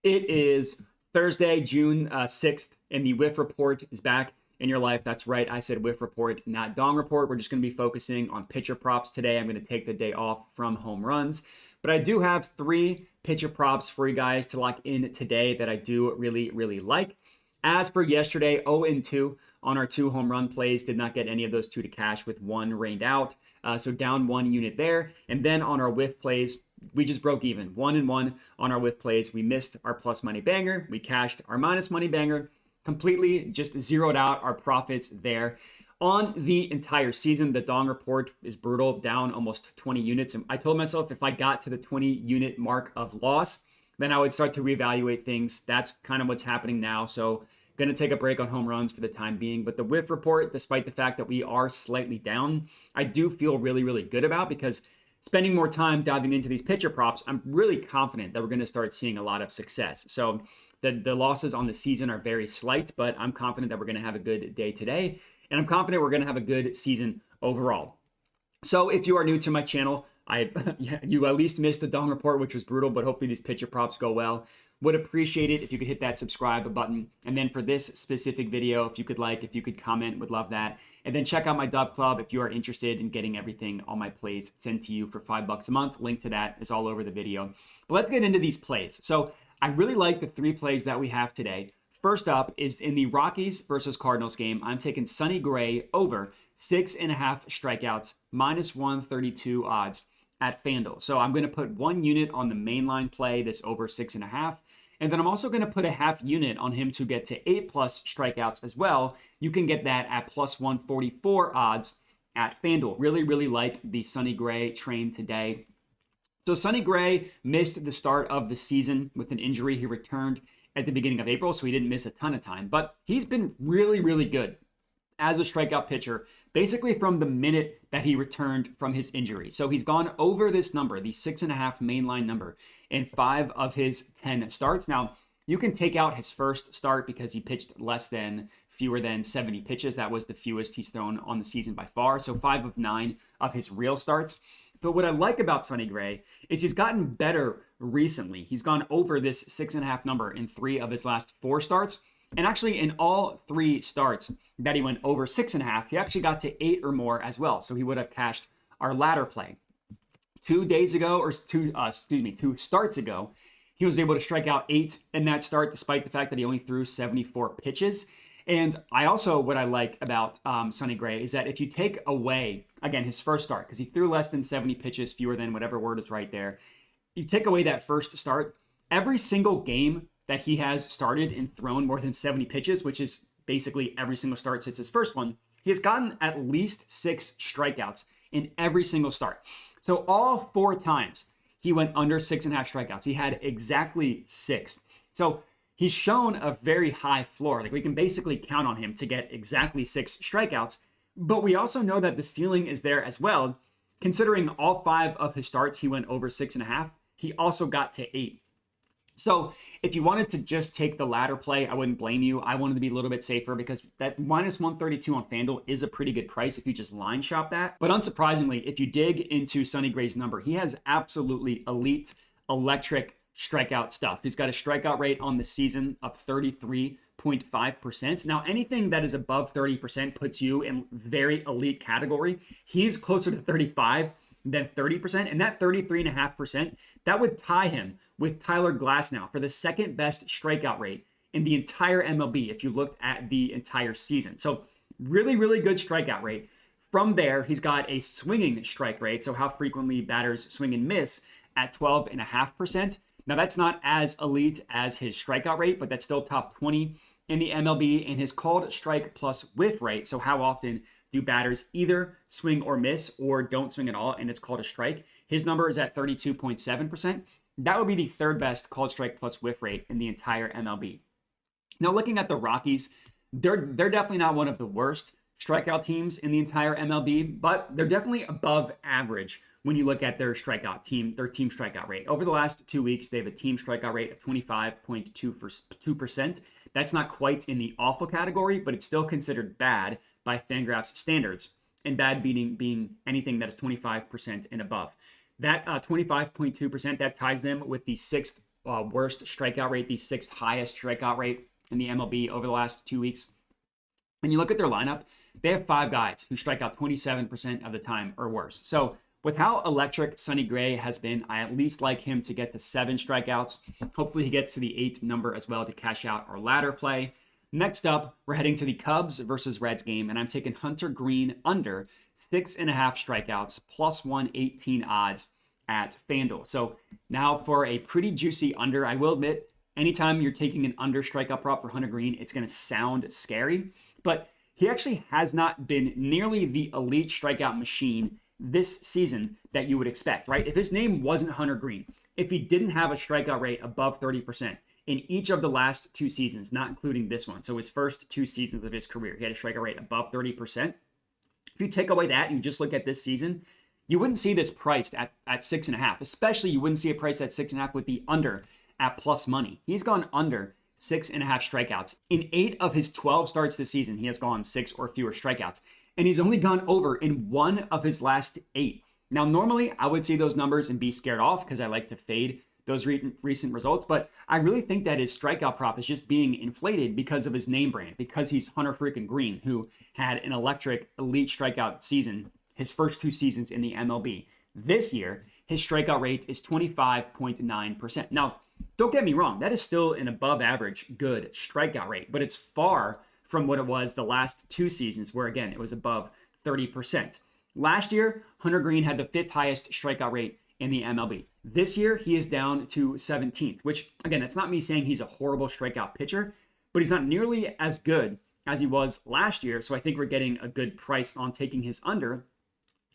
It is Thursday, June 6th, and the Whiff Report is back in your life. That's right. I said Whiff Report, not Dong Report. We're just going to be focusing on pitcher props today. I'm going to take the day off from home runs. But I do have 3 pitcher props for you guys to lock in today that I do really, really like. As for yesterday, 0-2 on our 2 home run plays. Did not get any of those 2 to cash with 1 rained out. So down 1 unit there. And then on our Whiff plays, we just broke even. 1-1 on our Whiff plays. We missed our plus money banger. We cashed our minus money banger. Completely just zeroed out our profits there. On the entire season, the Dong Report is brutal, down almost 20 units. And I told myself if I got to the 20 unit mark of loss, then I would start to reevaluate things. That's kind of what's happening now. So going to take a break on home runs for the time being. But the Whiff Report, despite the fact that we are slightly down, I do feel really, really good about, because spending more time diving into these pitcher props, I'm really confident that we're going to start seeing a lot of success. So the losses on the season are very slight, but I'm confident that we're going to have a good day today. And I'm confident we're going to have a good season overall. So if you are new to my channel, you at least missed the Dong Report, which was brutal, but hopefully these pitcher props go well. Would appreciate it if you could hit that subscribe button. And then for this specific video, if you could comment, would love that. And then check out my Dub Club if you are interested in getting everything, all my plays sent to you for $5 a month. Link to that is all over the video. But let's get into these plays. So I really like the 3 plays that we have today. First up is in the Rockies versus Cardinals game. I'm taking Sonny Gray over 6.5 strikeouts, minus 132 odds at FanDuel. So I'm going to put 1 unit on the mainline play, this over 6.5. And then I'm also going to put a half unit on him to get to 8+ strikeouts as well. You can get that at plus 144 odds at FanDuel. Really, really like the Sonny Gray train today. So Sonny Gray missed the start of the season with an injury. He returned at the beginning of April, so he didn't miss a ton of time. But he's been really, really good as a strikeout pitcher, basically from the minute that he returned from his injury. So he's gone over this number, the 6.5 mainline number, in 5 of his 10 starts. Now, you can take out his first start because he pitched fewer than 70 pitches. That was the fewest he's thrown on the season by far. So 5 of 9 of his real starts. But what I like about Sonny Gray is he's gotten better recently. He's gone over this 6.5 number in 3 of his last 4 starts. And actually in all 3 starts that he went over 6.5, he actually got to 8 or more as well. So he would have cashed our ladder play. 2 starts ago, he was able to strike out 8 in that start, despite the fact that he only threw 74 pitches. And what I like about Sonny Gray is that if you take away, again, his first start, because he threw less than 70 pitches, fewer than whatever word is right there, you take away that first start, every single game that he has started and thrown more than 70 pitches, which is basically every single start since his first one, he has gotten at least 6 strikeouts in every single start. So all 4 times he went under 6.5 strikeouts. He had exactly 6. So he's shown a very high floor. Like, we can basically count on him to get exactly 6 strikeouts, but we also know that the ceiling is there as well. Considering all 5 of his starts, he went over 6.5. He also got to 8. So if you wanted to just take the ladder play, I wouldn't blame you. I wanted to be a little bit safer because that minus 132 on FanDuel is a pretty good price if you just line shop that. But unsurprisingly, if you dig into Sonny Gray's number, he has absolutely elite, electric strikeout stuff. He's got a strikeout rate on the season of 33.5%. Now, anything that is above 30% puts you in very elite category. He's closer to 35 than 30%, and that 33.5%, that would tie him with Tyler Glasnow for the second best strikeout rate in the entire MLB if you looked at the entire season. So really, really good strikeout rate. From there, he's got a swinging strike rate, so how frequently batters swing and miss, at 12.5%. Now, that's not as elite as his strikeout rate, but that's still top 20 in the MLB. And his called strike plus whiff rate, so how often do batters either swing or miss or don't swing at all, and it's called a strike, his number is at 32.7%. That would be the 3rd best called strike plus whiff rate in the entire MLB. Now, looking at the Rockies, they're definitely not one of the worst strikeout teams in the entire MLB, but they're definitely above average when you look at their team strikeout rate. Over the last 2 weeks, they have a team strikeout rate of 25.2%. That's not quite in the awful category, but it's still considered bad by FanGraphs standards, and bad being anything that is 25% and above. That 25.2%, that ties them with the 6th worst strikeout rate, the 6th highest strikeout rate in the MLB over the last 2 weeks. And you look at their lineup, they have 5 guys who strike out 27% of the time or worse. So with how electric Sonny Gray has been, I at least like him to get to 7 strikeouts. Hopefully he gets to the 8 number as well to cash out our ladder play. Next up, we're heading to the Cubs versus Reds game, and I'm taking Hunter Greene under 6.5 strikeouts, plus 118 odds at FanDuel. So now for a pretty juicy under, I will admit, anytime you're taking an under strikeout prop for Hunter Greene, it's going to sound scary, but he actually has not been nearly the elite strikeout machine this season that you would expect, right? If his name wasn't Hunter Greene, if he didn't have a strikeout rate above 30% in each of the last 2 seasons, not including this one, so his first 2 seasons of his career, he had a strikeout rate above 30%. If you take away that and you just look at this season, you wouldn't see this priced at 6.5, especially you wouldn't see it priced at 6.5 with the under at plus money. He's gone under 6.5 strikeouts. In 8 of his 12 starts this season, he has gone 6 or fewer strikeouts. And he's only gone over in 1 of his last 8. Now, normally I would see those numbers and be scared off because I like to fade those recent results. But I really think that his strikeout prop is just being inflated because of his name brand, because he's Hunter freaking Greene, who had an electric elite strikeout season his first 2 seasons in the MLB. This year, his strikeout rate is 25.9%. Now, don't get me wrong, that is still an above average good strikeout rate, but it's far from what it was the last 2 seasons where, again, it was above 30%. Last year, Hunter Greene had the 5th highest strikeout rate in the MLB. This year, he is down to 17th, which, again, that's not me saying he's a horrible strikeout pitcher, but he's not nearly as good as he was last year, so I think we're getting a good price on taking his under.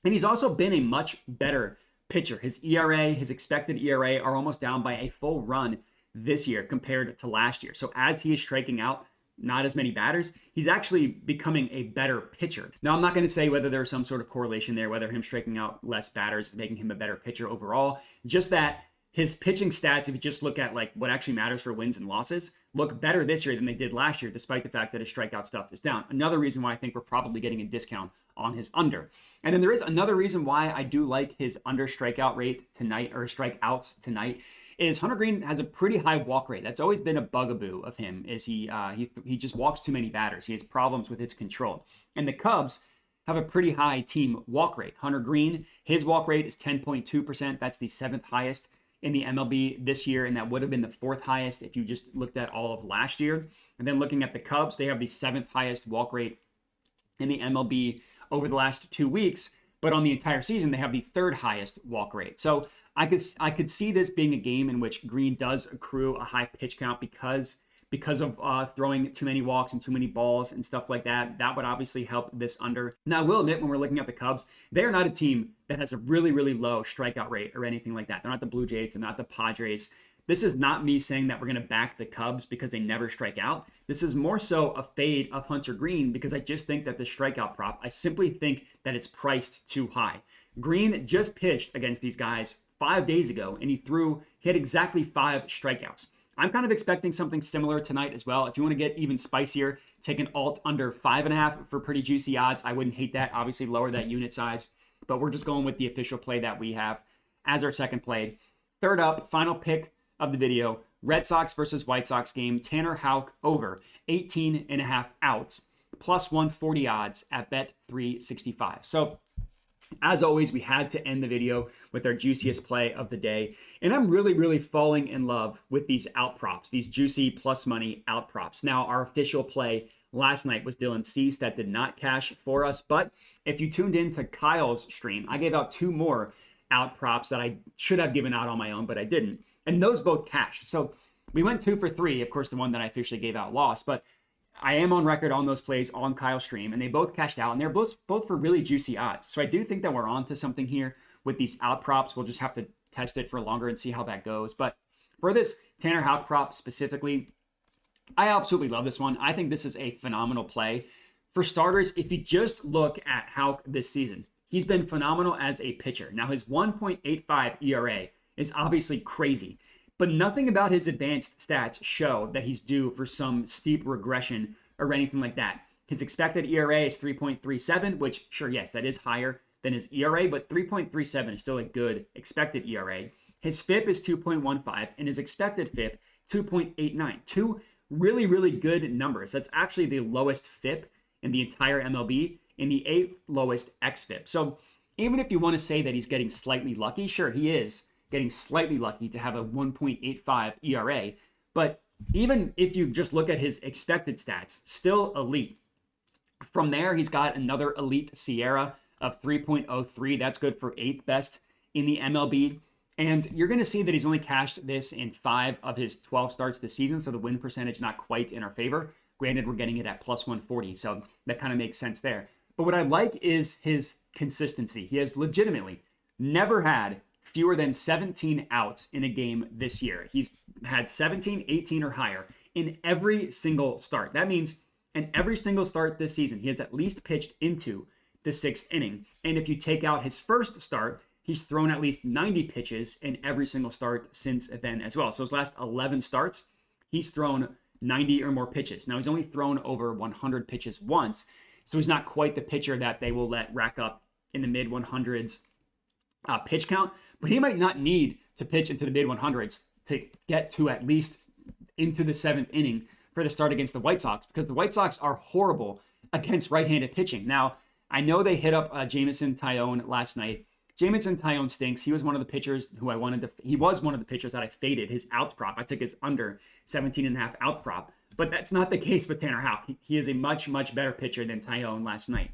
And he's also been a much better pitcher. His ERA, his expected ERA are almost down by a full run this year compared to last year. So as he is striking out not as many batters, he's actually becoming a better pitcher. Now, I'm not going to say whether there's some sort of correlation there, whether him striking out less batters is making him a better pitcher overall. Just that his pitching stats, if you just look at like what actually matters for wins and losses, look better this year than they did last year, despite the fact that his strikeout stuff is down. Another reason why I think we're probably getting a discount on his under. And then there is another reason why I do like his under strikeout rate tonight, or strikeouts tonight, is Hunter Greene has a pretty high walk rate. That's always been a bugaboo of him, is he just walks too many batters. He has problems with his control. And the Cubs have a pretty high team walk rate. Hunter Greene, his walk rate is 10.2%. That's the 7th highest in the MLB this year, and that would have been the 4th highest if you just looked at all of last year. And then looking at the Cubs, they have the 7th highest walk rate in the MLB over the last 2 weeks, but on the entire season, they have the 3rd highest walk rate. So I could see this being a game in which Greene does accrue a high pitch count because of throwing too many walks and too many balls and stuff like that. That would obviously help this under. Now, I will admit, when we're looking at the Cubs, they are not a team that has a really, really low strikeout rate or anything like that. They're not the Blue Jays. They're not the Padres. This is not me saying that we're going to back the Cubs because they never strike out. This is more so a fade of Hunter Greene because I just think that the strikeout prop, I simply think that it's priced too high. Greene just pitched against these guys 5 days ago, and he had exactly 5 strikeouts. I'm kind of expecting something similar tonight as well. If you want to get even spicier, take an alt under 5.5 for pretty juicy odds. I wouldn't hate that. Obviously, lower that unit size, but we're just going with the official play that we have as our second play. Third up, final pick of the video, Red Sox versus White Sox game. Tanner Houck over 18.5 outs, plus 140 odds at bet365. So as always, we had to end the video with our juiciest play of the day. And I'm really, really falling in love with these out props, these juicy plus money out props. Now, our official play last night was Dylan Cease. That did not cash for us. But if you tuned in to Kyle's stream, I gave out 2 more out props that I should have given out on my own, but I didn't. And those both cashed. So we went 2 for 3. Of course, the one that I officially gave out lost. But I am on record on those plays on Kyle's stream, and they both cashed out, and they're both for really juicy odds. So I do think that we're on to something here with these out props. We'll just have to test it for longer and see how that goes. But for this Tanner Houck prop specifically, I absolutely love this one. I think this is a phenomenal play. For starters, if you just look at Houck this season, he's been phenomenal as a pitcher. Now, his 1.85 ERA is obviously crazy, but nothing about his advanced stats show that he's due for some steep regression or anything like that. His expected ERA is 3.37, which, sure, yes, that is higher than his ERA, but 3.37 is still a good expected ERA. His FIP is 2.15 and his expected FIP 2.89. Two really, really good numbers. That's actually the lowest FIP in the entire MLB and the 8th lowest xFIP. So even if you want to say that he's getting slightly lucky, sure, he is getting slightly lucky to have a 1.85 ERA. But even if you just look at his expected stats, still elite. From there, he's got another elite Sierra of 3.03. That's good for 8th best in the MLB. And you're going to see that he's only cashed this in 5 of his 12 starts this season, so the win percentage not quite in our favor. Granted, we're getting it at plus 140, so that kind of makes sense there. But what I like is his consistency. He has legitimately never had fewer than 17 outs in a game this year. He's had 17, 18 or higher in every single start. That means in every single start this season, he has at least pitched into the 6th inning. And if you take out his first start, he's thrown at least 90 pitches in every single start since then as well. So his last 11 starts, he's thrown 90 or more pitches. Now, he's only thrown over 100 pitches once, so he's not quite the pitcher that they will let rack up in the mid 100s pitch count, but he might not need to pitch into the mid 100s to get to at least into the 7th inning for the start against the White Sox, because the White Sox are horrible against right-handed pitching. Now, I know they hit up Jameson Taillon last night. Jameson Taillon stinks. He was one of the pitchers who he was one of the pitchers that I faded his outs prop. I took his under 17.5 outs prop, but that's not the case with Tanner Houck. He is a much, much better pitcher than Taillon last night.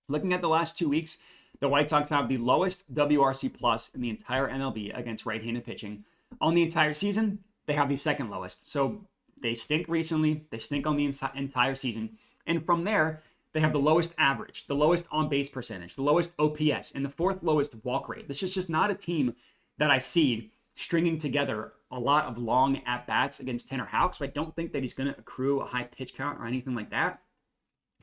Looking at the last 2 weeks, the White Sox have the lowest WRC plus in the entire MLB against right-handed pitching. On the entire season, they have the 2nd lowest. So they stink recently. They stink on the entire season. And from there, they have the lowest average, the lowest on-base percentage, the lowest OPS, and the 4th lowest walk rate. This is just not a team that I see stringing together a lot of long at-bats against Tanner Houck, so I don't think that he's going to accrue a high pitch count or anything like that.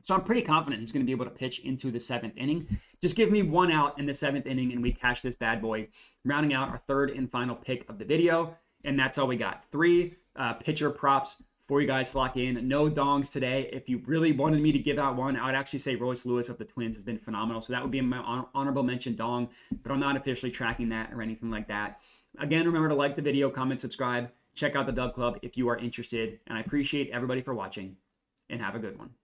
So I'm pretty confident he's going to be able to pitch into the 7th inning. Just give me 1 out in the 7th inning, and we cash this bad boy, rounding out our 3rd and final pick of the video. And that's all we got. 3 pitcher props for you guys to lock in. No dongs today. If you really wanted me to give out one, I would actually say Royce Lewis of the Twins has been phenomenal. So that would be my honorable mention dong, but I'm not officially tracking that or anything like that. Again, remember to like the video, comment, subscribe, check out the Dub Club if you are interested. And I appreciate everybody for watching, and have a good one.